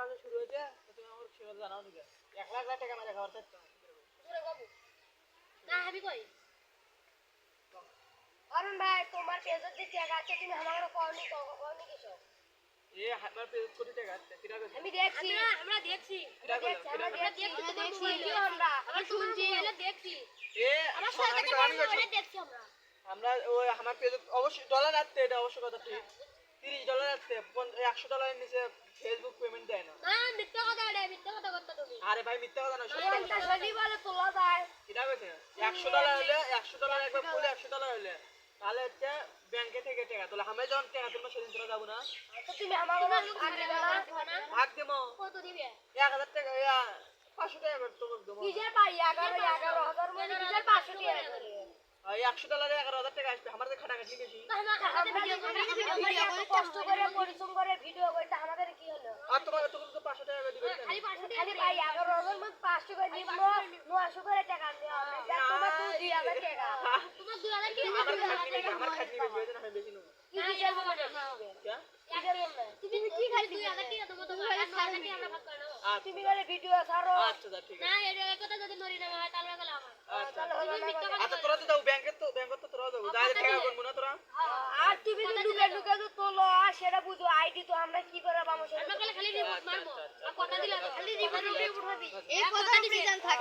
মাসে শুরু হয়েছে তুমি আমার সেবা জানাও নি 1,00,000 টাকা মেরে খাওয়ার চাইতো জোরে বাবু না আমি কই অরুণ ভাই তোমার পেজের যে টাকা আছে তুমি আমাকে কওনি কিছু এ হাজার পেজ কোটি টাকা আছে কিরা কইছে আমি দেখছি আমরা দেখছি আমরা শুনছি দেখছি এ আমার শোন, সাথে আমি কইছি দেখছি আমরা আমরা ওই আমার পেজ অবশ্যই ডলার আসছে এটা অবশ্য কথা ঠিক $30 আসছে $100 এর নিচে ফেসবুক পেমেন্ট দেয় না না মিথ্যা কথা এটা মিথ্যা কথা করতে তুমি আরে ভাই মিথ্যা কথা না সত্যি কথা সত্যি বলে তোলা যায় কিরা কইছে $100 হলে $100 একবার খুলে $100 হলে তাহলে হচ্ছে ব্যাংকে থেকে টাকা তোলে আমরা যখন টাকা তুলবো সেদিন তোরা যাবো না তো তুমি আমাকে ভাগ দেবো কত দিবে 1,000 টাকা 500 টাকা করে তোমাকে দেবো কিসের পাই 11,000 মানে কিসের 500 টাকা করে $100 11,000 টাকা আসবে আমাদের খাটাখাটি বেশি আমরা আমরা কষ্ট করে পরিশ্রম করে ভিডিও করতে আমাদের কি হলো আর তোমাকে তো 500 টাকা করে দিবে খালি 500 খালি পাই 11,000 মানে 500 করে নিব 900 করে টাকা দেওয়া হবে তোমার 2,000 টাকা তোমার 2000 কি আমার খাটনি বেশি হয়েছে না আমি বেশি নেব কি কিসের মনে হবে তুমি কি খালি 2000 টাকা দেবো তোমার আর 6000 টাকা আমরা ভাগ করে নেব তুমি করে ভিডিও ছাড়ো আচ্ছা ঠিক না আছে এর কথা যদি নরি না হয় তাহলে গেল আমার আচ্ছা তুমি মিথ্যা কথা আচ্ছা তোরা তো যাও ব্যাংকে তো তোরা যাও যাই টাকা করব না তোরা আর তুমি লুকে তো তোলো আর সেটা বুঝো আইডি তো আমরা কি করে পাবো সেটা আমরা খালি রিপোর্ট মারবো আর কথা দিলে খালি রিপোর্ট উঠাবি এই কথা ডিসিশন থাকে